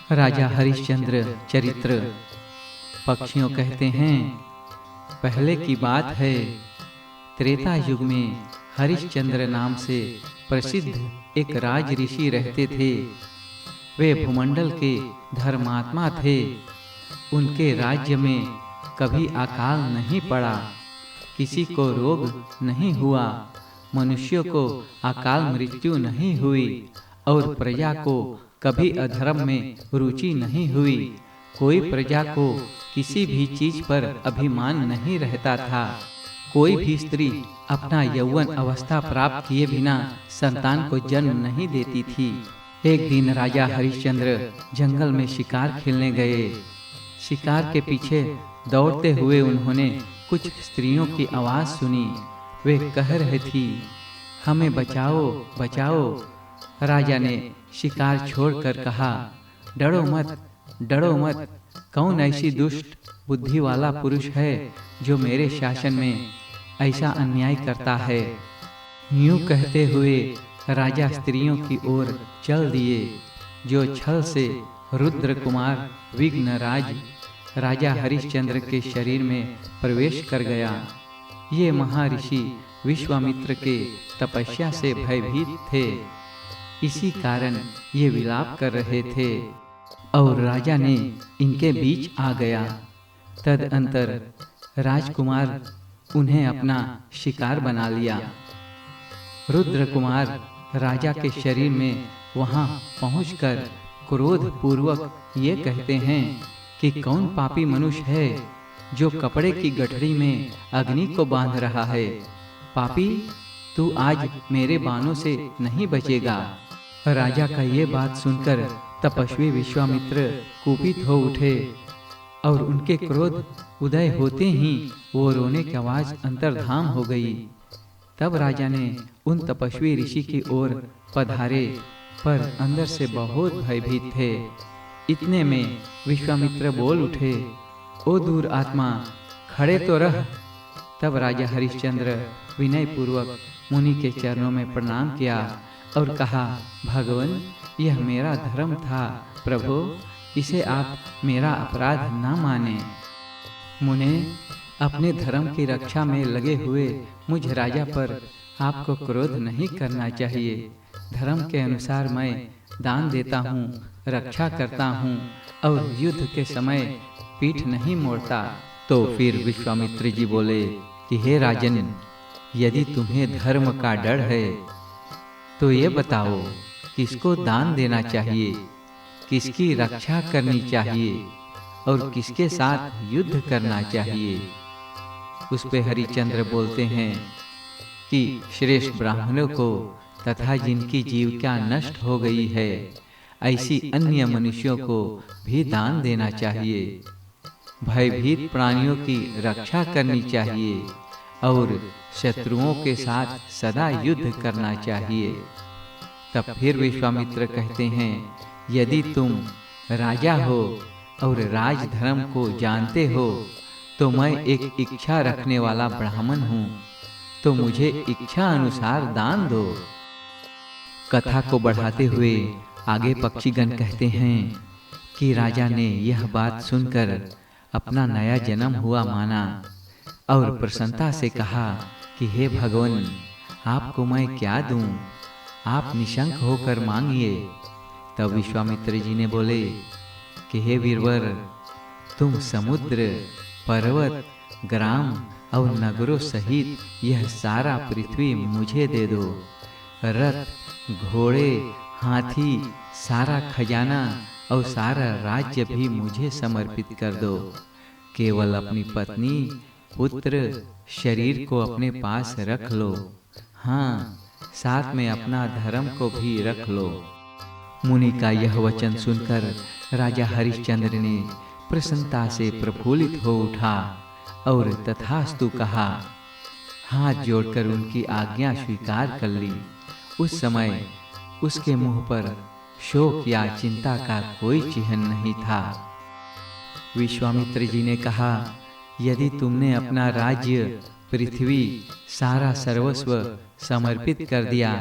राजा हरिश्चंद्र चरित्र। पक्षियों कहते हैं, पहले की बात है, त्रेता युग में हरिश्चंद्र नाम से प्रसिद्ध एक राज ऋषि रहते थे। वे भूमंडल के धर्मात्मा थे। उनके राज्य में कभी अकाल नहीं पड़ा, किसी को रोग नहीं हुआ, मनुष्यों को अकाल मृत्यु नहीं हुई और प्रजा को कभी अधर्म में रुचि नहीं हुई। कोई प्रजा को किसी भी चीज पर अभिमान नहीं रहता था। कोई भी स्त्री अपना यौवन अवस्था प्राप्त किए बिना संतान को जन्म नहीं देती थी। एक दिन राजा हरिश्चंद्र जंगल में शिकार खेलने गए। शिकार के पीछे दौड़ते हुए उन्होंने कुछ स्त्रियों की आवाज सुनी। वे कह रही थी, हमें बचाओ बचाओ। राजा ने शिकार छोड़कर कहा, डरो मत डरो मत। कौन ऐसी दुष्ट बुद्धि वाला पुरुष है जो मेरे शासन में ऐसा अन्याय करता है। यूं कहते हुए राजा स्त्रियों की ओर चल दिए, जो छल से रुद्र कुमार विघ्नराज राजा हरिश्चंद्र के शरीर में प्रवेश कर गया। ये महर्षि विश्वामित्र के तपस्या से भयभीत थे, इसी कारण ये विलाप कर रहे थे और राजा ने इनके बीच आ गया। तदंतर राजकुमार उन्हें अपना शिकार बना लिया। रुद्र कुमार राजा के शरीर में वहां पहुंचकर क्रोध पूर्वक ये कहते हैं कि कौन पापी मनुष्य है जो कपड़े की गठरी में अग्नि को बांध रहा है। पापी, तू आज मेरे बाणों से नहीं बचेगा। राजा का ये बात सुनकर तपस्वी विश्वामित्र कुपित हो उठे और उनके क्रोध उदय होते ही वो रोने की आवाज अंतर्धान हो गई। तब राजा ने उन तपस्वी ऋषि की ओर पधारे, पर अंदर से बहुत भयभीत थे। इतने में विश्वामित्र बोल उठे, ओ दूर आत्मा, खड़े तो रह। तब राजा हरिश्चंद्र विनय पूर्वक मुनि के चरणों में प्रणाम किया और कहा, भगवान, यह मेरा धर्म था। प्रभु, इसे आप मेरा अपराध न माने। मुने, अपने धर्म की रक्षा में लगे हुए मुझ राजा पर आपको क्रोध नहीं करना चाहिए। धर्म के अनुसार मैं दान देता हूँ, रक्षा करता हूँ और युद्ध के समय पीठ नहीं मोड़ता। तो फिर विश्वामित्र जी बोले कि हे राजन, यदि तुम्हें धर्म का डर है तो ये बताओ, किसको दान देना चाहिए, किसकी रक्षा करनी चाहिए और किसके साथ युद्ध करना चाहिए। उस पे हरिश्चंद्र बोलते हैं कि श्रेष्ठ ब्राह्मणों को तथा जिनकी जीविका नष्ट हो गई है, ऐसी अन्य मनुष्यों को भी दान देना चाहिए। भयभीत प्राणियों की रक्षा करनी चाहिए और शत्रुओं के साथ सदा युद्ध करना चाहिए। तब फिर विश्वामित्र कहते हैं, यदि तुम राजा हो और राजधर्म को जानते हो तो मैं एक इच्छा रखने वाला ब्राह्मण हूँ, तो मुझे इच्छा अनुसार दान दो। कथा को बढ़ाते हुए आगे पक्षीगण कहते हैं कि राजा ने यह बात सुनकर अपना नया जन्म हुआ माना और प्रसन्नता से कहा कि हे भगवान, आपको मैं क्या दूं, आप निशंक होकर मांगिए। तब विश्वामित्र जी ने बोले कि हे वीरवर, तुम समुद्र, पर्वत, ग्राम और नगरों सहित यह सारा पृथ्वी मुझे दे दो। रथ, घोड़े, हाथी, सारा खजाना और सारा राज्य भी मुझे समर्पित कर दो। केवल अपनी पत्नी, पुत्र, शरीर को अपने पास रख लो। हाँ, साथ में अपना धर्म को भी रख लो। मुनि का यह वचन सुनकर राजा हरिश्चंद्र ने प्रसन्नता से प्रफुल्लित हो उठा और तथास्तु कहा। हाथ जोड़कर उनकी आज्ञा स्वीकार कर ली। उस समय उसके मुंह पर शोक या चिंता का कोई चिन्ह नहीं था। विश्वामित्र जी ने कहा, यदि तुमने अपना राज्य, पृथ्वी, सारा सर्वस्व समर्पित कर दिया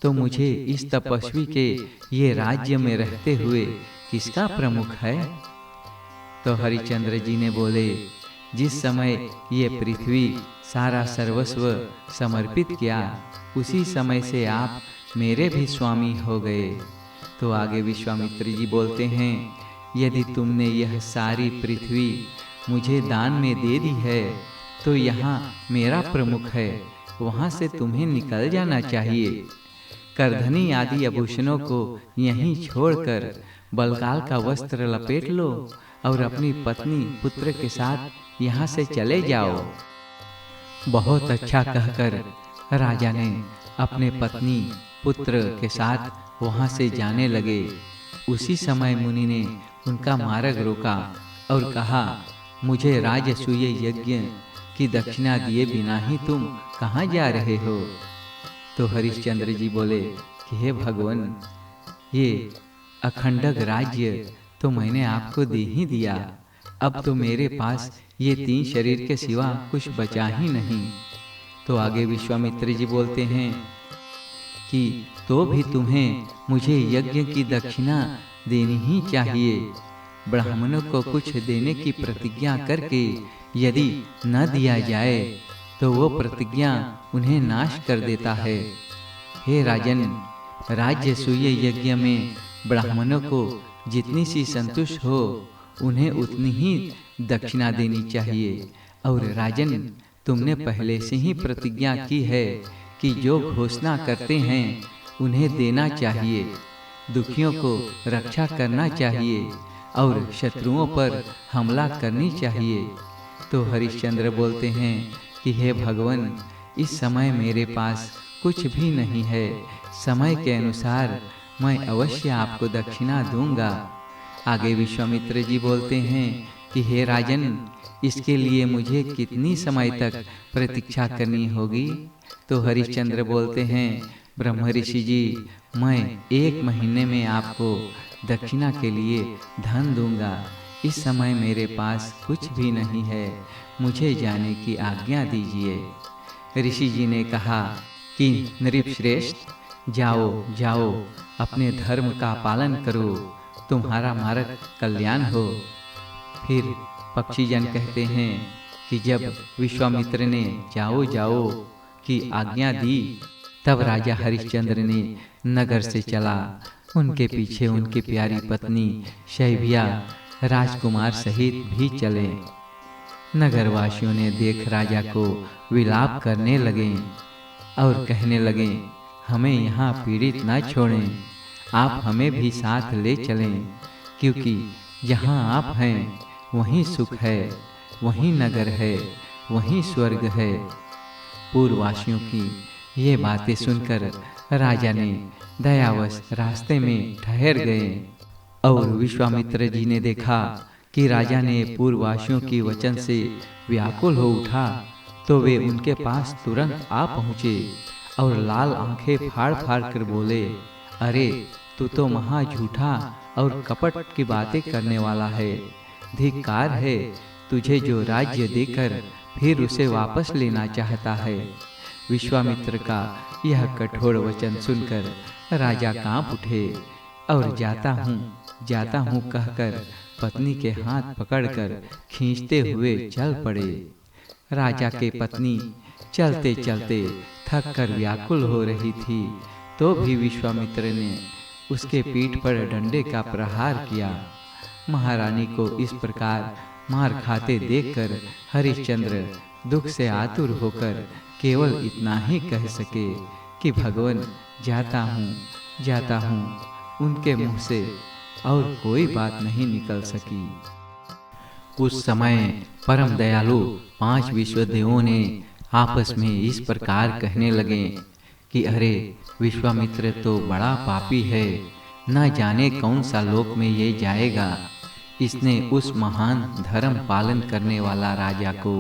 तो मुझे इस तपस्वी के ये राज्य में रहते हुए किसका प्रमुख है? तो हरिश्चंद्र जी ने बोले, जिस समय ये पृथ्वी सारा सर्वस्व समर्पित किया, उसी समय से आप मेरे भी स्वामी हो गए। तो आगे विश्वामित्र जी बोलते हैं, यदि तुमने यह सारी पृथ्वी मुझे दान में दे दी है, तो यहाँ मेरा प्रमुख है, वहाँ से तुम्हें निकल जाना चाहिए। करधनी आदि आभूषणों को यहीं छोड़कर बलकाल का वस्त्र लपेट लो और अपनी पत्नी पुत्र के साथ यहाँ से चले जाओ। बहुत अच्छा कहकर राजा ने अपने पत्नी पुत्र के साथ वहाँ से जाने लगे। उसी समय मुनि ने उनका मार्ग रोका और कहा, मुझे राजसूय यज्ञ की दक्षिणा दिए बिना ही तुम कहाँ जा रहे हो? तो हरिश्चंद्र जी बोले कि हे भगवान, ये अखंडक राज्य तो मैंने आपको दे ही दिया, अब तो मेरे पास ये 3 शरीर के सिवा कुछ बचा ही नहीं। तो आगे विश्वामित्र जी बोलते हैं कि तो भी तुम्हें मुझे यज्ञ की दक्षिणा देनी ही चाहिए। ब्राह्मणों को कुछ देने की प्रतिज्ञा करके यदि न दिया जाए तो वो प्रतिज्ञा उन्हें नाश कर देता है। हे राजन, राजसूय यज्ञ में ब्राह्मणों को जितनी सी संतुष्ट हो उन्हें उतनी ही दक्षिणा देनी चाहिए। और राजन, तुमने पहले से ही प्रतिज्ञा की है कि जो घोषणा करते हैं उन्हें देना चाहिए, दुखियों को रक्षा करना चाहिए और शत्रुओं पर हमला करनी चाहिए। तो हरिश्चंद्र बोलते हैं कि हे भगवान, इस समय मेरे पास कुछ भी नहीं है, समय के अनुसार मैं अवश्य आपको दक्षिणा दूंगा। आगे विश्वामित्र जी बोलते हैं कि हे राजन, इसके लिए मुझे कितनी समय तक प्रतीक्षा करनी होगी? तो हरिश्चंद्र बोलते हैं, ब्रह्म ऋषि जी, मैं 1 महीने में आपको दक्षिणा के लिए धन दूंगा। इस समय मेरे पास कुछ भी नहीं है, मुझे जाने की आज्ञा दीजिए। ऋषि जी ने कहा कि नृपश्रेष्ठ, जाओ जाओ, अपने धर्म का पालन करो, तुम्हारा मार्ग कल्याण हो। फिर पक्षीजन कहते हैं कि जब विश्वामित्र ने जाओ जाओ की आज्ञा दी, तब राजा हरिश्चंद्र ने नगर से चला। उनके पीछे उनकी प्यारी पत्नी शैव्या राजकुमार सहित भी चले। नगरवासियों ने देख राजा को विलाप करने लगे और कहने लगे, हमें यहाँ पीड़ित न छोड़ें, आप हमें भी साथ ले चलें, क्योंकि जहाँ आप हैं वहीं सुख है, वहीं नगर है, वहीं स्वर्ग है। पूर्ववासियों की ये बातें सुनकर राजा ने दयावश रास्ते में ठहर गए। और विश्वामित्र जी ने देखा कि राजा ने पूर्ववासियों की वचन से व्याकुल हो उठा, तो वे उनके पास तुरंत आ पहुँचे और लाल आंखें फाड़ फाड़ कर बोले, अरे तू तो महा झूठा और कपट की बातें करने वाला है। धिक्कार है, तुझे जो राज्य देकर फिर उसे वापस लेना चाहता है। विश्वामित्र का यह कठोर वचन सुनकर राजा कांप उठे और जाता हूँ कहकर पत्नी के हाथ पकड़कर खींचते हुए चल पड़े। राजा के पत्नी चलते चलते थक कर व्याकुल हो रही थी, तो भी विश्वामित्र ने उसके पीठ पर डंडे का प्रहार किया। महारानी को इस प्रकार मार खाते देखकर हरिश्चंद्र दुख से आतुर होकर केवल इतना ही कह सके कि भगवान, जाता हूँ। उनके मुंह से और कोई बात नहीं निकल सकी। उस समय परम दयालु 5 विश्वदेवों ने आपस में इस प्रकार कहने लगे कि अरे, विश्वामित्र तो बड़ा पापी है, न जाने कौन सा लोक में ये जाएगा। इसने उस महान धर्म पालन करने वाला राजा को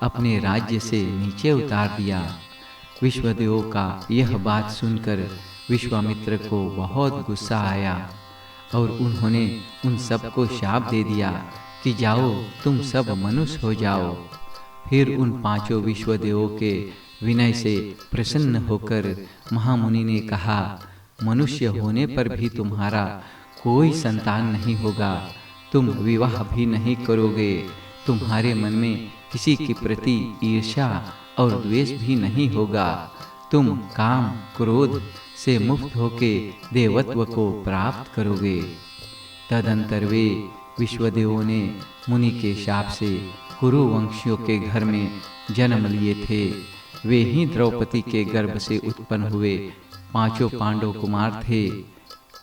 अपने राज्य से नीचे उतार दिया। विश्वदेवों का यह बात सुनकर विश्वामित्र को बहुत गुस्सा आया और उन्होंने उन सब को शाप दे दिया कि जाओ, तुम सब मनुष्य हो जाओ। फिर उन 5 विश्वदेवों के विनय से प्रसन्न होकर महामुनि ने कहा, मनुष्य होने पर भी तुम्हारा कोई संतान नहीं होगा, तुम विवाह भी नहीं करोगे, तुम्हारे मन में किसी के प्रति ईर्ष्या और द्वेष भी नहीं होगा, तुम काम क्रोध से मुक्त होके देवत्व को प्राप्त करोगे। तदंतर वे विश्वदेवों ने मुनि के शाप से कुरु वंशियों के घर में जन्म लिए थे। वे ही द्रौपदी के गर्भ से उत्पन्न हुए पांचों पांडव कुमार थे।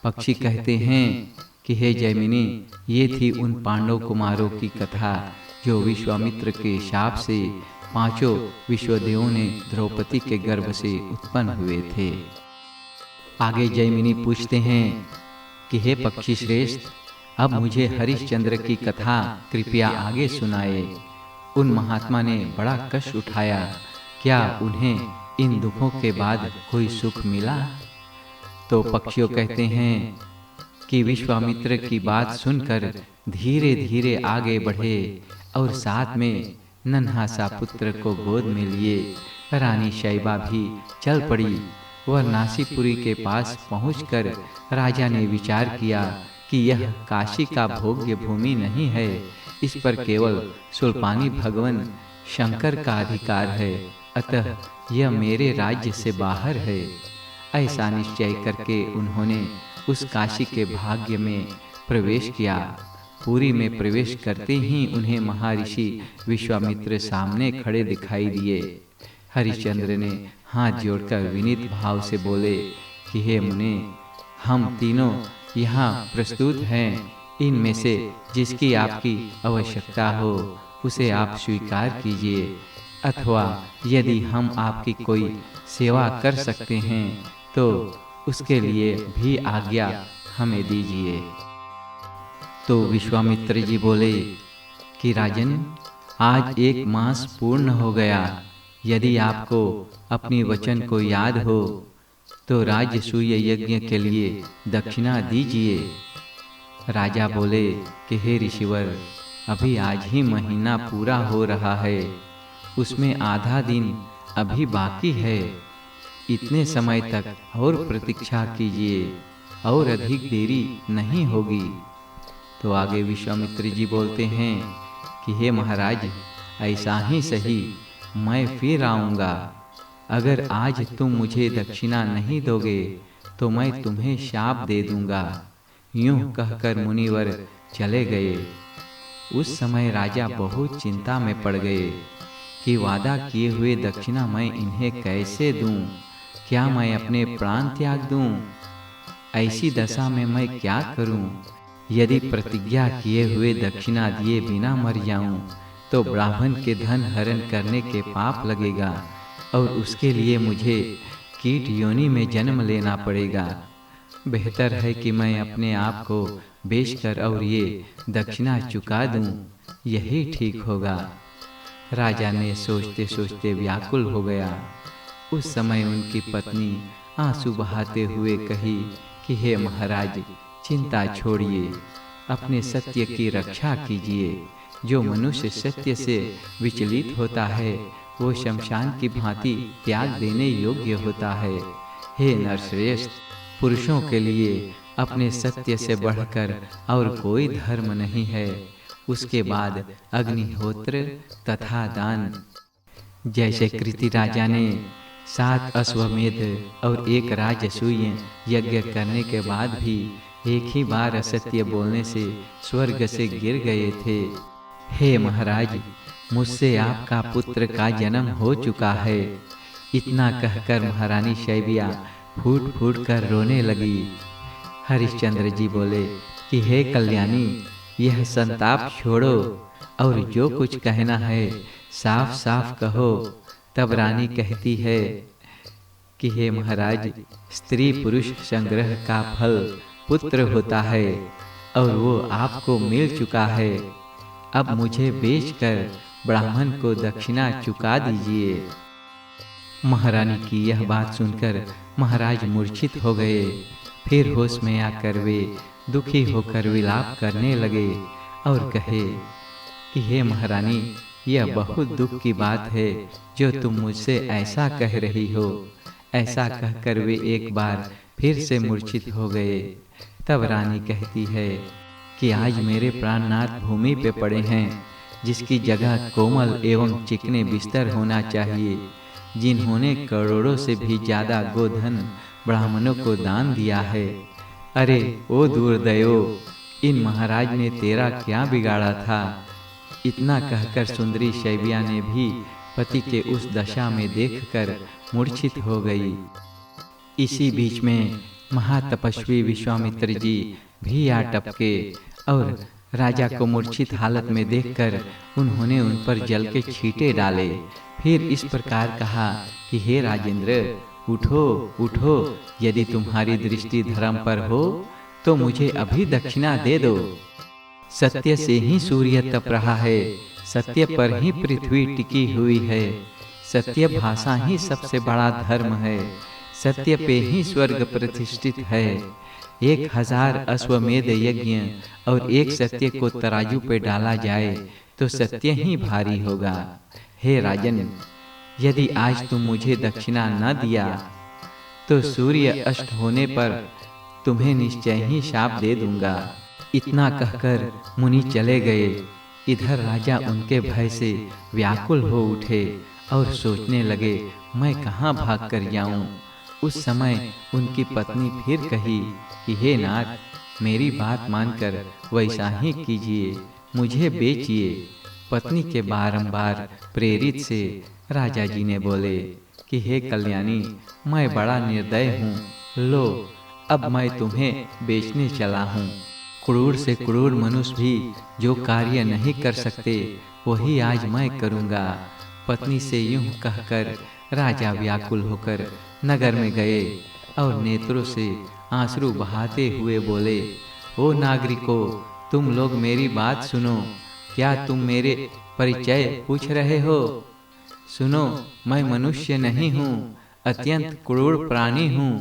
पक्षी कहते हैं कि हे जैमिनी, ये थी उन पांडव कुमारों की कथा जो विश्वामित्र के शाप से पांचों विश्वदेवों ने द्रौपदी के गर्भ से उत्पन्न हुए थे। आगे जैमिनी पूछते हैं कि हे पक्षी श्रेष्ठ, अब मुझे हरिश्चंद्र की कथा कृपया आगे सुनाए। उन महात्मा ने बड़ा कष्ट उठाया, क्या उन्हें इन दुखों के बाद कोई सुख मिला? तो पक्षियों कहते हैं कि विश्वामित्र की बात सुनकर धीरे धीरे आगे बढ़े और साथ में नन्हा सा पुत्र को गोद में लिए रानी शैबा भी चल पड़ी। वह नासीपुरी के पास पहुंचकर राजा ने विचार किया कि यह काशी का भोग्य भूमि नहीं है, इस पर केवल शूलपाणी भगवान शंकर का अधिकार है, अतः यह मेरे राज्य से बाहर है। ऐसा निश्चय करके उन्होंने उस काशी के भाग्य में प्रवेश किया। पुरी में प्रवेश करते ही उन्हें महर्षि विश्वामित्र सामने खड़े दिखाई दिए। हरिश्चंद्र ने हाथ जोड़कर विनीत भाव से बोले कि हे मुने, हम तीनों यहाँ प्रस्तुत हैं, इनमें से जिसकी आपकी आवश्यकता हो उसे आप स्वीकार कीजिए, अथवा यदि हम आपकी कोई सेवा कर सकते हैं तो उसके लिए भी आज्ञा हमें दीजिए। तो विश्वामित्र जी बोले कि राजन, आज 1 मास पूर्ण हो गया, यदि आपको अपनी वचन को याद हो तो राजसूय यज्ञ के लिए दक्षिणा दीजिए। राजा बोले कि हे ऋषिवर, अभी आज ही महीना पूरा हो रहा है, उसमें आधा दिन अभी बाकी है, इतने समय तक और प्रतीक्षा कीजिए और अधिक देरी नहीं होगी। तो आगे विश्वामित्र जी बोलते हैं कि हे महाराज, ऐसा ही सही, मैं फिर आऊँगा। अगर आज तुम मुझे दक्षिणा नहीं दोगे तो मैं तुम्हें शाप दे दूंगा। यूं कहकर मुनिवर चले गए। उस समय राजा बहुत चिंता में पड़ गए कि वादा किए हुए दक्षिणा मैं इन्हें कैसे दूं? क्या मैं अपने प्राण त्याग दूं? ऐसी दशा में मैं क्या करूं? यदि प्रतिज्ञा किए हुए दक्षिणा दिए बिना मर जाऊं तो ब्राह्मण के धन हरण करने के पाप लगेगा और उसके लिए मुझे कीट योनि में जन्म लेना पड़ेगा। बेहतर है कि मैं अपने आप को बेचकर और ये दक्षिणा चुका दूं, यही ठीक होगा। राजा ने सोचते सोचते व्याकुल हो गया। उस समय उनकी पत्नी आंसू बहाते हुए कही कि हे महाराज, चिंता छोड़िए, अपने सत्य की रक्षा कीजिए। जो मनुष्य सत्य से विचलित होता है वो शमशान की भांति त्याग देने योग्य होता है। हे नरश्रेष्ठ, पुरुषों के लिए अपने सत्य से बढ़कर और कोई धर्म नहीं है। उसके बाद अग्निहोत्र तथा दान। जैसे कृति राजा ने 7 अश्वमेध और 1 राजसूय यज्ञ करने के बाद भी एक ही बार असत्य बोलने से स्वर्ग से गिर गए थे। हे महाराज, मुझसे आपका पुत्र का जन्म हो चुका है। इतना कहकर महारानी शैबिया फूट फूट कर रोने लगी। हरिश्चंद्र जी बोले कि हे कल्याणी, यह संताप छोड़ो और जो कुछ कहना है साफ साफ कहो। तब रानी कहती है कि हे महाराज, स्त्री पुरुष संग्रह का फल पुत्र होता है और वो आपको मिल चुका है। अब मुझे बेचकर ब्राह्मण को दक्षिणा चुका दीजिए। महारानी की यह बात सुनकर महाराज मूर्छित हो गए। फिर होश में आकर वे दुखी होकर विलाप करने लगे और कहे कि हे महारानी, यह बहुत दुख की बात है जो तुम मुझसे ऐसा कह रही हो। ऐसा कहकर वे एक बार फिर से मूर्छित हो गए। तब रानी कहती है कि आज मेरे प्राणनाथ भूमि पे पड़े हैं, जिसकी जगह कोमल एवं चिकने बिस्तर होना चाहिए, जिन्होंने करोड़ों से भी ज्यादा गोधन ब्राह्मणों को दान दिया है। अरे ओ दुर्दयो, इन महाराज ने तेरा क्या बिगाड़ा था। इतना कहकर सुंदरी शैव्या ने भी पति के उस दशा में देखकर मूर्छित हो गई। इसी बीच में महातपस्वी विश्वामित्र जी भी आ टपके और राजा को मूर्छित हालत में देखकर उन्होंने उन पर जल के छींटे डाले। फिर इस प्रकार कहा कि हे राजेंद्र, उठो उठो, यदि तुम्हारी दृष्टि धर्म पर हो तो मुझे अभी दक्षिणा दे दो। सत्य से ही सूर्य तप रहा है, सत्य पर ही पृथ्वी टिकी हुई है, सत्य भाषा ही सबसे बड़ा धर्म है, सत्य पे ही स्वर्ग प्रतिष्ठित है। 1000 अश्वमेध यज्ञ और एक सत्य को तराजू पे डाला जाए तो सत्य ही भारी होगा। हे राजन, यदि आज तुम मुझे दक्षिणा न दिया तो सूर्य अस्त होने पर तुम्हें निश्चय ही शाप दे दूंगा। इतना कहकर मुनि चले गए। इधर राजा उनके भय से व्याकुल हो उठे और सोचने लगे, मैं कहाँ भाग कर जाऊं। उस समय उनकी पत्नी फिर कही कि हे नाथ, मेरी बात मानकर वैसा ही कीजिए, मुझे बेचिए। पत्नी के बारंबार प्रेरित से राजा जी ने बोले कि हे कल्याणी, मैं बड़ा निर्दय हूँ, लो अब मैं तुम्हें बेचने चला हूँ। क्रूर से क्रूर मनुष्य भी जो कार्य नहीं कर सकते वही आज मैं करूँगा। पत्नी से यूं कहकर राजा व्याकुल होकर नगर में गए और नेत्रों से आंसू बहाते हुए बोले, ओ नागरिकों, तुम लोग मेरी बात सुनो। क्या तुम मेरे परिचय पूछ रहे हो? सुनो, मैं मनुष्य नहीं हूँ, अत्यंत क्रूर प्राणी हूँ,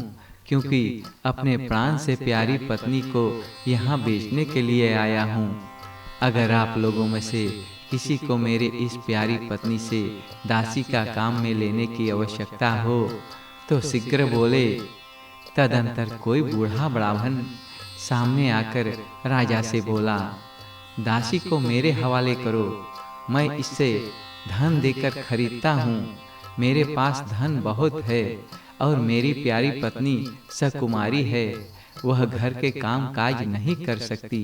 क्योंकि अपने प्राण से प्यारी पत्नी को यहाँ बेचने के लिए आया हूँ। अगर आप लोगों में से किसी को मेरे इस प्यारी पत्नी से दासी का काम में लेने की आवश्यकता हो तो शीघ्र बोले। तदंतर कोई बूढ़ा ब्राह्मण सामने आकर राजा से बोला, दासी को मेरे हवाले करो, मैं इससे धन देकर खरीदता हूँ। मेरे पास धन बहुत है और मेरी प्यारी पत्नी सकुमारी है, वह घर के काम काज नहीं कर सकती,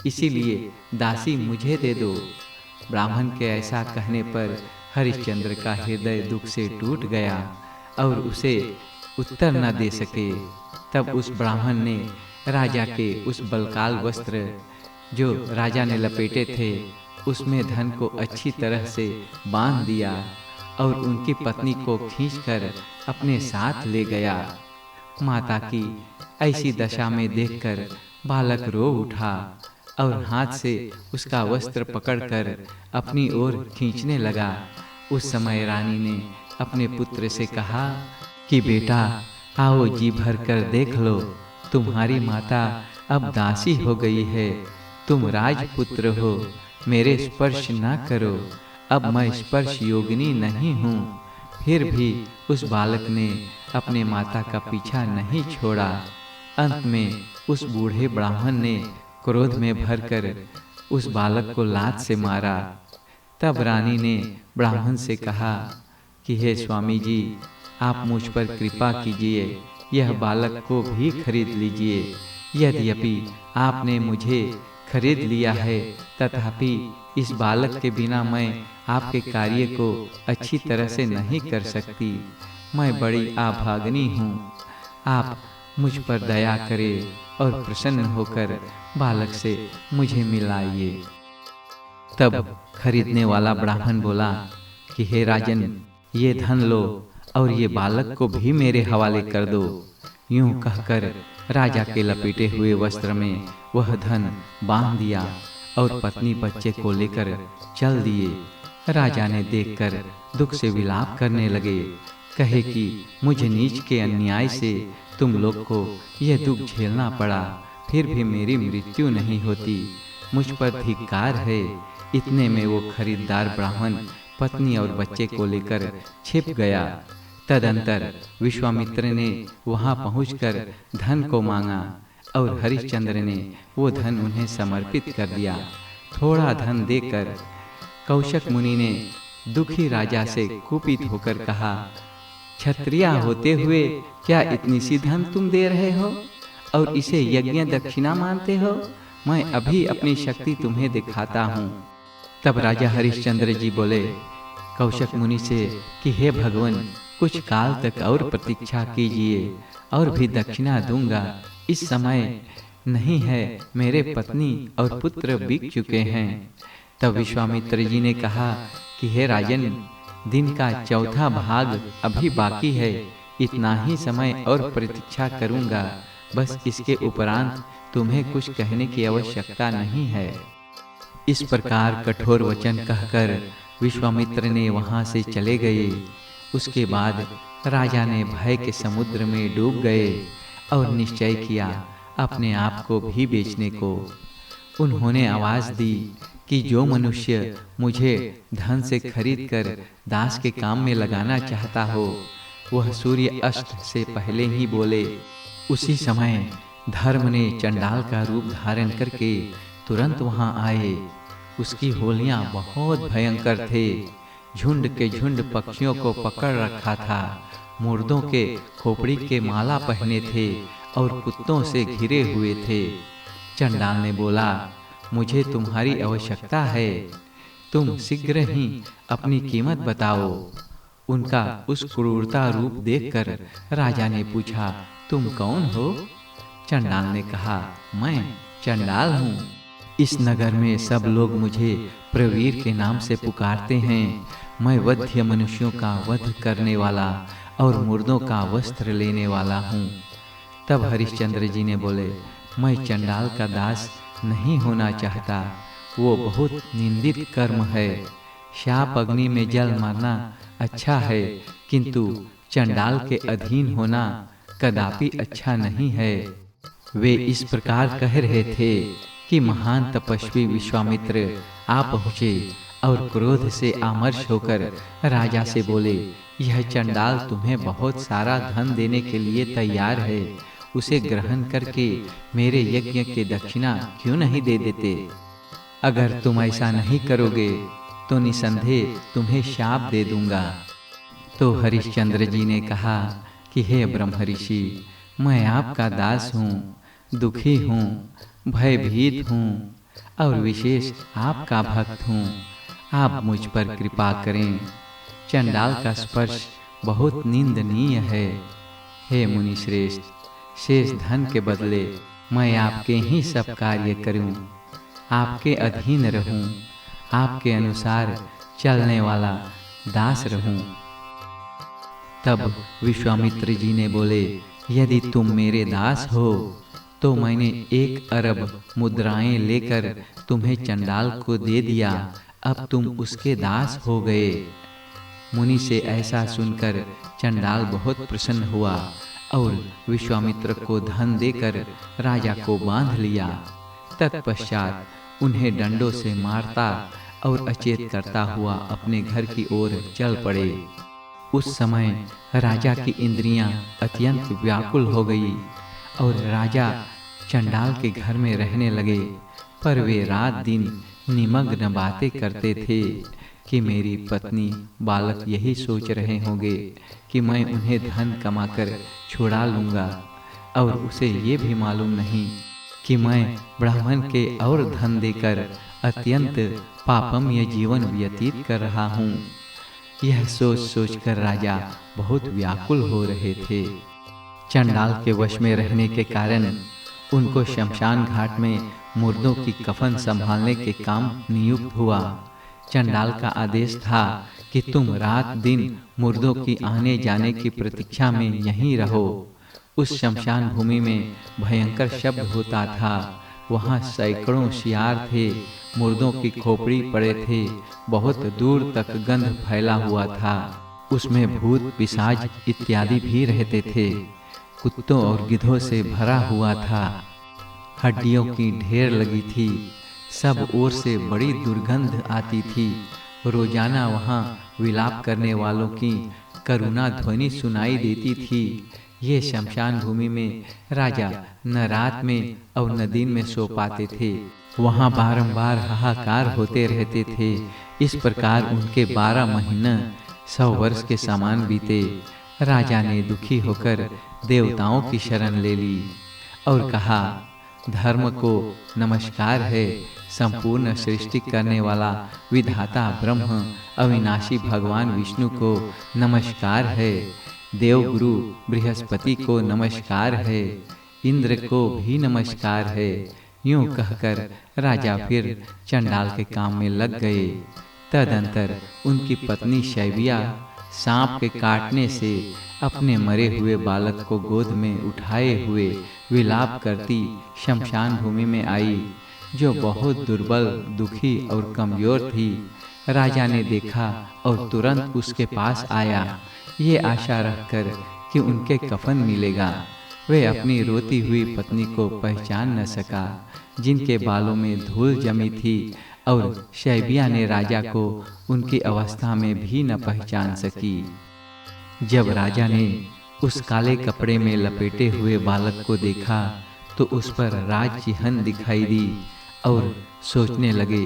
इसीलिए दासी मुझे दे दो। ब्राह्मण के ऐसा कहने पर हरिश्चंद्र का हृदय दुख से टूट गया और उसे उत्तर न दे सके। तब उस ब्राह्मण ने राजा के उस बलकाल वस्त्र जो राजा ने लपेटे थे उसमें धन को अच्छी तरह से बांध दिया और उनकी पत्नी को खींचकर अपने साथ ले गया। माता की ऐसी दशा में देखकर बालक रो उठा और हाथ से उसका वस्त्र पकड़कर अपनी ओर खींचने लगा। उस समय रानी ने अपने पुत्र से कहा कि बेटा, आओ जी भर कर देख लो, तुम्हारी माता अब दासी हो गई है, तुम राजपुत्र हो, मेरे स्पर्श न करो, अब मैं स्पर्श योगिनी नहीं हूँ। फिर भी उस बालक ने अपने माता का पीछा नहीं छोड़ा। अंत में उस बूढ़े ब्राह्मण ने क्रोध में भरकर उस बालक को लात से मारा। तब रानी ने ब्राह्मण से कहा कि हे स्वामी जी, आप मुझ पर कृपा कीजिए, यह बालक को भी खरीद लीजिए। यद्यपि आपने मुझे खरीद लिया है, तथापि इस बालक के बिना मैं आपके कार्य को अच्छी तरह से नहीं कर सकती। मैं बड़ी अभागिनी हूँ, आप मुझ पर दया करें और प्रसन्न होकर बालक से मुझे मिलाइए। तब खरीदने वाला ब्राह्मण बोला कि हे राजन, ये धन लो और ये बालक को भी मेरे हवाले कर दो। यूं कहकर राजा के लपेटे हुए वस्त्र में वह धन बांध दिया और पत्नी बच्चे को लेकर चल दिए। राजा ने देखकर दुख से विलाप करने लगे, कहे कि मुझे नीच के अन्याय से तुम लोग को यह दुख झेलना पड़ा, फिर भी मेरी मृत्यु नहीं होती। मुझ पर धिक्कार है, इतने में वो खरीदार ब्राह्मण पत्नी और बच्चे को लेकर छिप गया। तदंतर विश्वामित्र ने वहां पहुंचकर धन को मांगा और हरिश्चंद्र ने वो धन उन्हें समर्पित कर दिया। थोड़ा धन देकर कौशिक मुनि ने दुखी राजा से कुपित होकर कहा, क्षत्रिय होते हुए क्या इतनी सी धन तुम दे रहे हो और इसे यज्ञ दक्षिणा मानते हो? मैं अभी अपनी शक्ति तुम्हें दिखाता हूँ। तब राजा हरिश्चंद्र जी बोले कौशिक मुनि से कि हे भगवान, कुछ काल तक और प्रतीक्षा कीजिए और भी दक्षिणा दूंगा। इस समय नहीं है, मेरे पत्नी और पुत्र बिक चुके हैं। तब विश्वामित्र जी ने कहा कि हे राजन, दिन का चौथा भाग अभी बाकी है, इतना ही समय और प्रतीक्षा करूंगा। बस इसके उपरांत तुम्हें कुछ कहने की आवश्यकता नहीं है। इस प्रकार कठोर वचन कहकर विश्वामित्र ने वहां से चले गए। उसके बाद राजा ने भय के समुद्र में डूब गए और निश्चय किया अपने आप को भी बेचने को। उन्होंने आवाज दी कि जो मनुष्य मुझे धन से खरीदकर दास के काम में लगाना चाहता हो, वह सूर्य अस्त से पहले ही बोले। उसी समय धर्म ने चंडाल का रूप धारण करके तुरंत वहां आए। उसकी होलियां बहुत भयंकर थे। झुंड के झुंड पक्षियों को पकड़ रखा था, मुर्दों के खोपड़ी के माला पहने थे और कुत्तों से घिरे हुए थे। चंडाल ने बोला, मुझे तुम्हारी आवश्यकता है, तुम शीघ्र ही अपनी कीमत बताओ। उनका उस क्रूरता रूप देखकर राजा ने पूछा, तुम कौन हो? चंडाल ने कहा, मैं चंडाल हूँ। इस नगर में सब लोग मुझे प्रवीर के नाम से पुकारते हैं। मैं वध्य मनुष्यों का वध करने वाला और मुर्दों का वस्त्र लेने वाला हूँ। तब हरिश्चंद्र जी ने बोले, मैं चंडाल का दास नहीं होना चाहता, वो बहुत निंदित कर्म है। शाप अग्नि में जल मारना अच्छा है, किंतु चंडाल के अधीन होना कदापि अच्छा नहीं है। वे इस प्रकार कह रहे थे कि महान तपस्वी विश्वामित्र आ पहुँचे और क्रोध से आमर्ष होकर राजा से बोले, यह चंडाल तुम्हें बहुत सारा धन देने के लिए तैयार है, उसे ग्रहण करके मेरे यज्ञ के दक्षिणा क्यों नहीं दे देते? अगर तुम ऐसा नहीं करोगे तो निसंदेह तुम्हें शाप दे दूंगा। तो हरिश्चंद्र जी ने कहा कि हे ब्रह्मऋषि, मैं आपका दास हूँ, दुखी हूँ, भयभीत हूँ और विशेष आपका भक्त हूँ। आप मुझ पर कृपा करें। चंडाल का स्पर्श बहुत निंदनीय है। हे मुनि श्रेष्ठ, शेष धन के बदले मैं आपके ही सब कार्य करूं, आपके अधीन रहूं, आपके अनुसार चलने वाला दास रहूं। तब विश्वामित्र जी ने बोले, यदि तुम मेरे दास हो तो मैंने 1 अरब मुद्राएं लेकर तुम्हें चंडाल को दे दिया, अब तुम उसके दास हो गए। मुनि से ऐसा सुनकर चंडाल बहुत प्रसन्न हुआ और विश्वामित्र को धन देकर राजा को बांध लिया। तत्पश्चात उन्हें डंडों से मारता और अचेत करता हुआ अपने घर की ओर चल पड़े। उस समय राजा की इंद्रियां अत्यंत व्याकुल हो गई और राजा चंडाल के घर में रहने लगे। पर वे रात दिन निमग्न बातें करते थे कि मेरी पत्नी बालक यही सोच रहे होंगे कि मैं उन्हें धन कमाकर छुड़ा लूँगा, और उसे ये भी मालूम नहीं कि मैं ब्राह्मण के और धन देकर अत्यंत पापमय जीवन व्यतीत कर रहा हूँ। यह सोच सोचकर राजा बहुत व्याकुल हो रहे थे। चंडाल के वश में रहने के कारण उनको शमशान घाट में मुर्दों की कफन संभालने के काम नियुक्त हुआ। चंडाल का आदेश था कि तुम रात दिन मुर्दों की आने जाने की प्रतीक्षा में यहीं रहो। उस शमशान भूमि में भयंकर शब्द होता था। वहाँ सैकड़ों शियार थे, मुर्दों की खोपड़ी पड़े थे, बहुत दूर तक गंध फैला हुआ था। उसमें भूत पिशाच इत्यादि भी रहते थे। कुत्तों और गिद्धों से भरा हुआ था। हड्डियों की ढेर लगी थी। सब ओर से बड़ी दुर्गंध आती थी। रोजाना वहाँ विलाप करने वालों की करुणा ध्वनि सुनाई देती थी। ये शमशान भूमि में राजा न रात में और न दिन में सो पाते थे। वहाँ बारंबार हाहाकार होते रहते थे। इस प्रकार उनके 12 महीने 100 वर्ष के समान बीते। राजा ने दुखी होकर देवताओं की शरण ले ली और कहा, धर्म को नमस्कार है, संपूर्ण सृष्टि करने वाला विधाता ब्रह्म अविनाशी भगवान विष्णु को नमस्कार है, देवगुरु बृहस्पति को नमस्कार है, इंद्र को भी नमस्कार है। यूं कहकर राजा फिर चंडाल के काम में लग गए। तदंतर उनकी पत्नी शैबिया सांप के काटने से अपने मरे हुए बालक को गोद में उठाए हुए विलाप करती शमशान भूमि में आई, जो बहुत दुर्बल, दुखी और कमजोर थी। राजा ने देखा और तुरंत उसके पास आया, ये आशा रखकर कि उनके कफन मिलेगा। वे अपनी रोती हुई पत्नी को पहचान न सका, जिनके बालों में धूल जमी थी, और शैबिया ने राजा को उनकी अवस्था में भी न पहचान सकी। जब राजा ने उस काले कपड़े में लपेटे हुए बालक को देखा तो उस पर राज चिन्ह दिखाई दी और सोचने लगे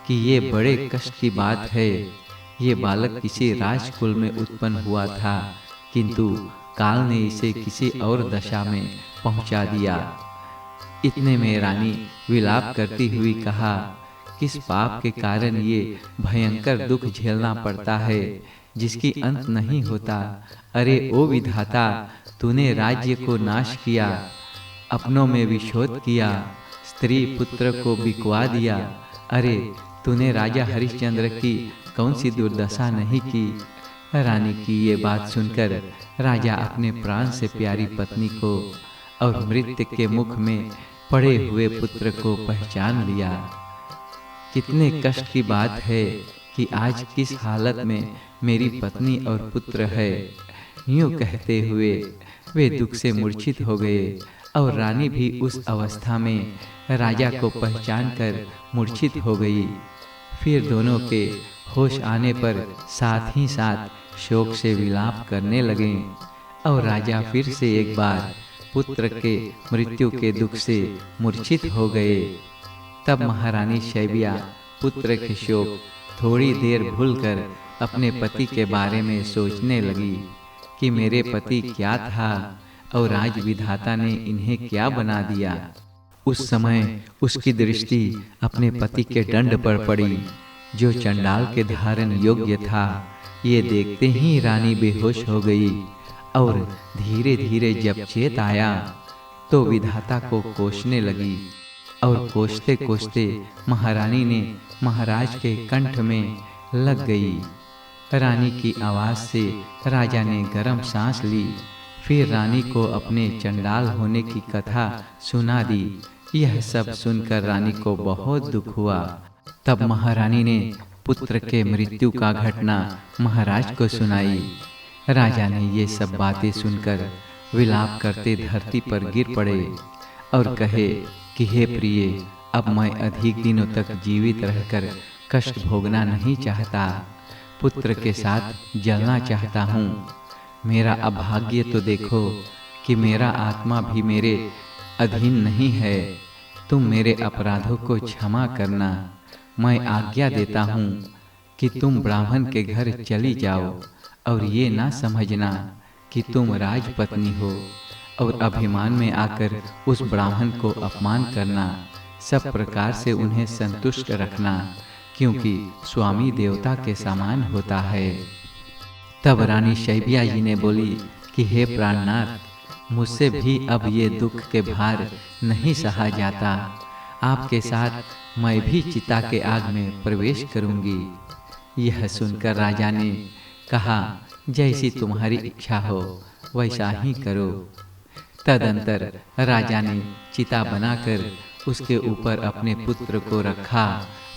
कि ये बड़े कष्ट की बात है। ये बालक किसी राजकुल में उत्पन्न हुआ था, किंतु काल ने इसे किसी और दशा में पहुंचा दिया। इतने में रानी विलाप करती हुई कहा, किस पाप के कारण ये भयंकर दुख झेलना पड़ता है, जिसकी अंत नहीं होता। अरे ओ विधाता, तूने राज्य को नाश किया, अपनों में विशोध किया, स्त्री पुत्र को बिकवा दिया। अरे तूने राजा हरिश्चंद्र की कौन सी दुर्दशा नहीं की। रानी की ये बात सुनकर राजा अपने प्राण से प्यारी पत्नी को और मृत्यु के मुख में पड़े हुए पुत्र को पहचान लिया। कितने कष्ट की बात है कि आज किस हालत में मेरी पत्नी और पुत्र है। यूं कहते हुए वे दुख से मूर्छित हो गए और रानी भी उस अवस्था में राजा को पहचान कर मूर्छित हो गई। फिर दोनों के होश आने पर साथ ही साथ शोक से विलाप करने लगे और राजा फिर से एक बार पुत्र के मृत्यु के दुख से मूर्छित हो गए। तब महारानी शैबिया पुत्र के शोक थोड़ी देर भूलकर अपने पति के बारे में सोचने लगी कि मेरे पति क्या था और आज विधाता ने इन्हें क्या बना दिया। उस समय उसकी दृष्टि अपने पति के दंड पर पड़ी, जो चंडाल के धारण योग्य था। ये देखते ही रानी बेहोश हो गई और धीरे धीरे जब चेत आया तो विधाता को कोसने लगी और कोसते कोसते महारानी ने महाराज के कंठ में लग गई। रानी की आवाज से राजा ने गर्म सांस ली। फिर रानी को अपने चंडाल होने की कथा सुना दी। यह सब सुनकर रानी को बहुत दुख हुआ। तब महारानी ने पुत्र के मृत्यु का घटना महाराज को सुनाई। राजा ने ये सब बातें सुनकर विलाप करते धरती पर गिर पड़े और कहे कि हे प्रिय, अब मैं अधिक दिनों तक जीवित रहकर कष्ट भोगना नहीं चाहता। पुत्र के साथ जलना चाहता हूँ। मेरा अभाग्य तो देखो कि मेरा आत्मा भी मेरे अधीन नहीं है। तुम मेरे अपराधों को क्षमा करना। मैं आज्ञा देता हूँ कि तुम ब्राह्मण के घर चली जाओ और ये ना समझना कि तुम राजपत्नी हो और अभिमान में आकर उस ब्राह्मण को अपमान करना। सब प्रकार से उन्हें संतुष्ट रखना, क्योंकि स्वामी देवता के समान होता है। तब रानी शैबिया जी ने बोली कि हे प्राणनाथ, मुझसे भी अब ये दुख के भार नहीं सहा जाता। आपके साथ मैं भी चिता के आग में प्रवेश करूंगी। यह सुनकर राजा ने कहा, जैसी तुम्हारी इच्छा हो वैसा ही करो। तदंतर राजा ने चिता बनाकर उसके ऊपर अपने पुत्र को रखा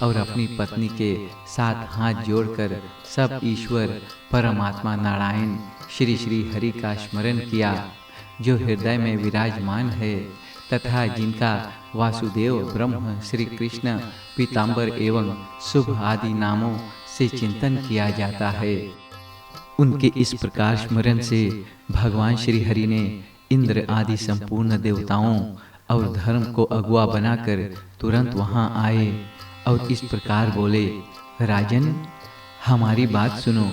और अपनी पत्नी के साथ हाथ जोड़कर सब ईश्वर परमात्मा नारायण श्री श्री हरि का स्मरण किया, जो हृदय में विराजमान है तथा जिनका वासुदेव, ब्रह्म, श्री कृष्ण, पीताम्बर एवं शुभ आदि नामों से चिंतन किया जाता है। उनके इस प्रकार स्मरण से भगवान श्री हरि ने इंद्र आदि संपूर्ण देवताओं और धर्म को अगुआ बनाकर तुरंत वहां आए और इस प्रकार बोले, राजन, हमारी बात सुनो।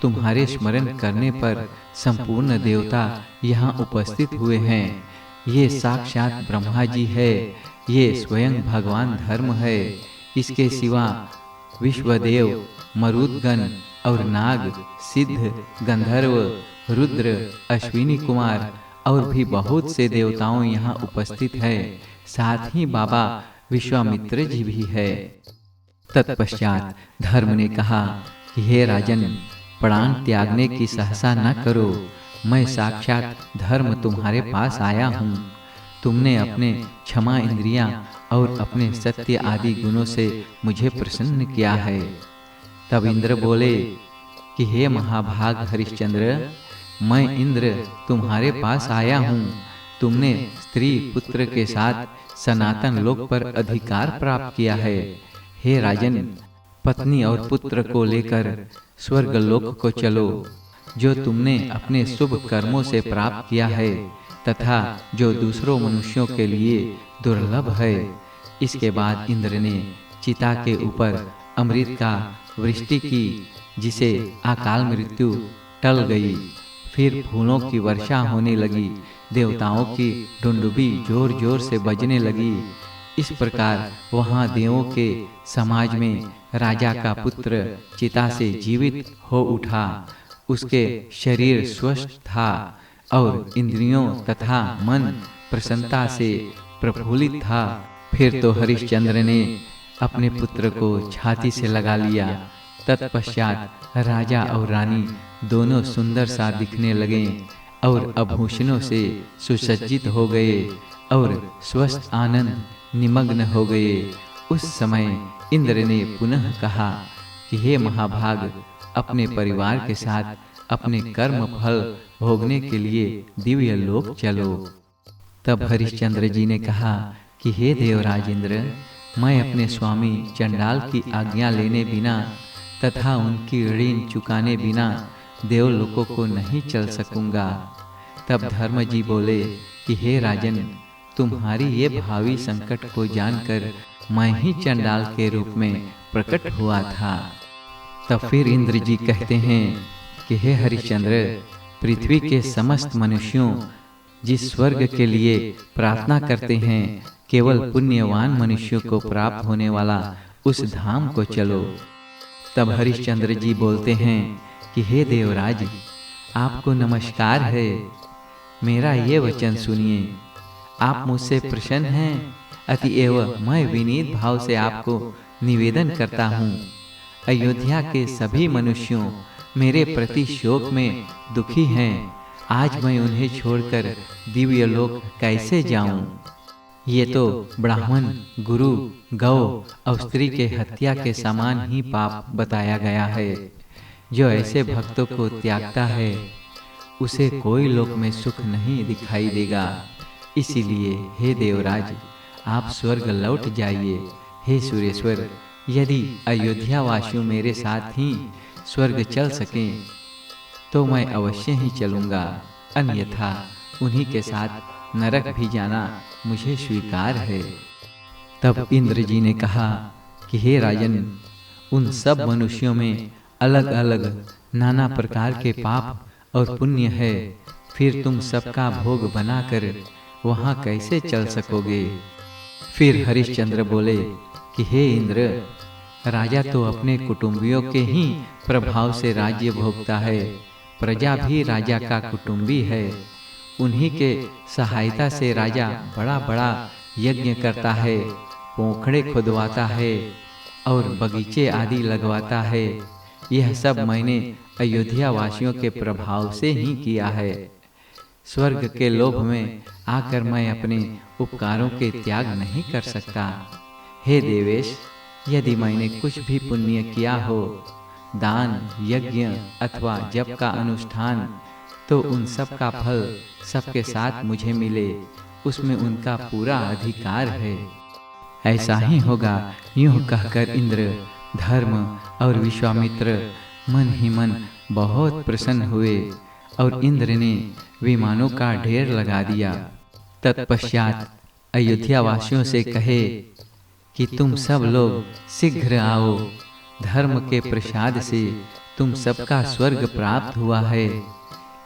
तुम्हारे स्मरण करने पर संपूर्ण देवता यहाँ उपस्थित हुए हैं। ये साक्षात ब्रह्मा जी है, ये स्वयं भगवान धर्म है। इसके सिवा विश्वदेव, मरुदगण और नाग, सिद्ध, गंधर्व, रुद्र, अश्विनी कुमार और भी बहुत से देवताओं यहाँ उपस्थित है। साथ ही बाबा विश्वामित्र जी भी है। तत्पश्चात धर्म ने कहा कि हे राजन, प्राण त्यागने की सहसा न करो। मैं साक्षात धर्म तुम्हारे पास आया हूँ। तुमने अपने क्षमा इंद्रियां और अपने सत्य आदि गुणों से मुझे प्रसन्न किया है। तब इंद्र बोले कि हे महाभाग हरिश्चंद्र, मैं इंद्र तुम्हारे पास आया हूँ। तुमने स्त्री पुत्र के साथ सनातन लोक पर अधिकार प्राप्त किया है। हे राजन, पत्नी और पुत्र को लेकर स्वर्ग लोक को चलो, जो तुमने अपने शुभ कर्मों से प्राप्त किया है तथा जो दूसरों मनुष्यों के लिए दुर्लभ है। इसके बाद इंद्र ने चिता के ऊपर अमृत का वृष्टि की, जिसे अकाल मृत्यु टल गई। फिर फूलों की वर्षा होने लगी। देवताओं की डुंडुबी जोर जोर से बजने लगी। इस प्रकार वहां देवों के समाज में राजा का पुत्र चिता से जीवित हो उठा। उसके शरीर स्वस्थ था और इंद्रियों तथा मन प्रसन्नता से प्रफुल्लित था। फिर तो हरिश्चंद्र ने अपने पुत्र को छाती से लगा लिया। तत्पश्चात राजा और रानी दोनों सुंदर सा दिखने लगे और आभूषणों से सुसज्जित हो गए और स्वस्थ आनंद निमग्न हो गए। उस समय इंद्र ने पुनः कहा कि हे महाभाग, अपने परिवार के साथ अपने कर्म फल भोगने के लिए दिव्य लोक चलो। तब हरिश्चंद्र जी ने कहा कि हे देवराज इंद्र, मैं अपने स्वामी चंडाल की आज्ञा लेने बिना तथा उनकी ऋण चुकाने बिना देवलोकों को नहीं चल सकूंगा। तब धर्म जी बोले कि हे राजन, तुम्हारी ये भावी संकट को जानकर मैं ही चंडाल के रूप में प्रकट हुआ था। तब फिर इंद्र जी कहते हैं कि हे हरिश्चंद्र, पृथ्वी के समस्त मनुष्यों जिस स्वर्ग के लिए प्रार्थना करते हैं, केवल पुण्यवान मनुष्यों को प्राप्त होने वाला उस धाम को चलो। तब हरिश्चंद्र जी बोलते हैं कि हे देवराज, आपको नमस्कार है। मेरा ये वचन सुनिए। आप मुझसे प्रसन्न हैं, अतएव मैं विनीत भाव से आपको निवेदन करता हूँ। अयोध्या के सभी मनुष्यों मेरे प्रति शोक में दुखी हैं। आज मैं उन्हें छोड़कर दिव्य लोक कैसे जाऊं? ये तो ब्राह्मण, गुरु, गौ और स्त्री के हत्या के समान ही पाप बताया गया है। जो ऐसे भक्तों को त्यागता है, उसे कोई लोक में सुख नहीं दिखाई देगा। इसीलिए हे देवराज, आप स्वर्ग लौट जाइए। हे सुरेश्वर, यदि अयोध्या वासियों मेरे साथ ही स्वर्ग चल सकें तो मैं अवश्य ही चलूँगा, अन्यथा उन्हीं के साथ नरक भी जाना मुझे स्वीकार है। तब इंद्र जी ने कहा कि हे राजन, उन सब मनुष्यों में अलग अलग नाना प्रकार के पाप और पुण्य है। फिर तुम सबका भोग बनाकर वहाँ कैसे चल सकोगे? फिर हरिश्चंद्र बोले कि हे इंद्र, राजा तो अपने कुटुंबियों के ही प्रभाव से राज्य भोगता है। प्रजा भी राजा का कुटुंबी है। उन्हीं के सहायता से राजा बड़ा बड़ा यज्ञ करता है, पोखड़े खुदवाता है और बगीचे आदि लगवाता है। यह सब मैंने अयोध्या वासियों के प्रभाव से ही किया है। स्वर्ग के लोभ में आकर मैं अपने उपकारों के त्याग नहीं कर सकता। हे देवेश, यदि मैंने कुछ भी पुण्य किया हो, दान, यज्ञ अथवा जप का अनुष्ठान, तो उन सब का फल सबके साथ मुझे मिले उसमें उनका पूरा अधिकार है। ऐसा ही होगा। यूं कहकर इंद्र, धर्म और विश्वामित्र मन ही मन बहुत प्रसन्न हुए और इंद्र ने विमानों का ढेर लगा दिया। तत्पश्चात अयोध्या वासियों से कहे कि तुम सब लोग शीघ्र आओ, धर्म के प्रसाद से तुम सबका स्वर्ग प्राप्त हुआ है।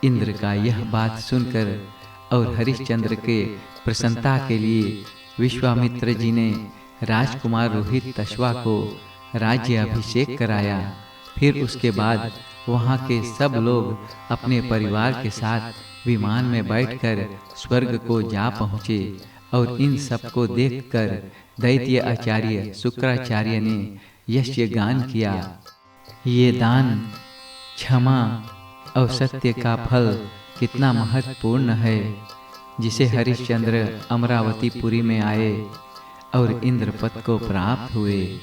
इंद्र का यह बात सुनकर और हरिश्चंद्र के प्रसन्नता के लिए विश्वामित्र जी ने राजकुमार रोहित तश्वा को राज्य अभिषेक कराया। फिर उसके बाद वहाँ के सब लोग अपने परिवार के साथ विमान में बैठकर स्वर्ग को जा पहुँचे और इन सब को देखकर दैत्य आचार्य शुक्राचार्य ने यश गान किया। ये दान, क्षमा और सत्य का फल कितना महत्वपूर्ण है, जिसे हरिश्चंद्र अमरावतीपुरी में आए और इंद्रपद को प्राप्त हुए।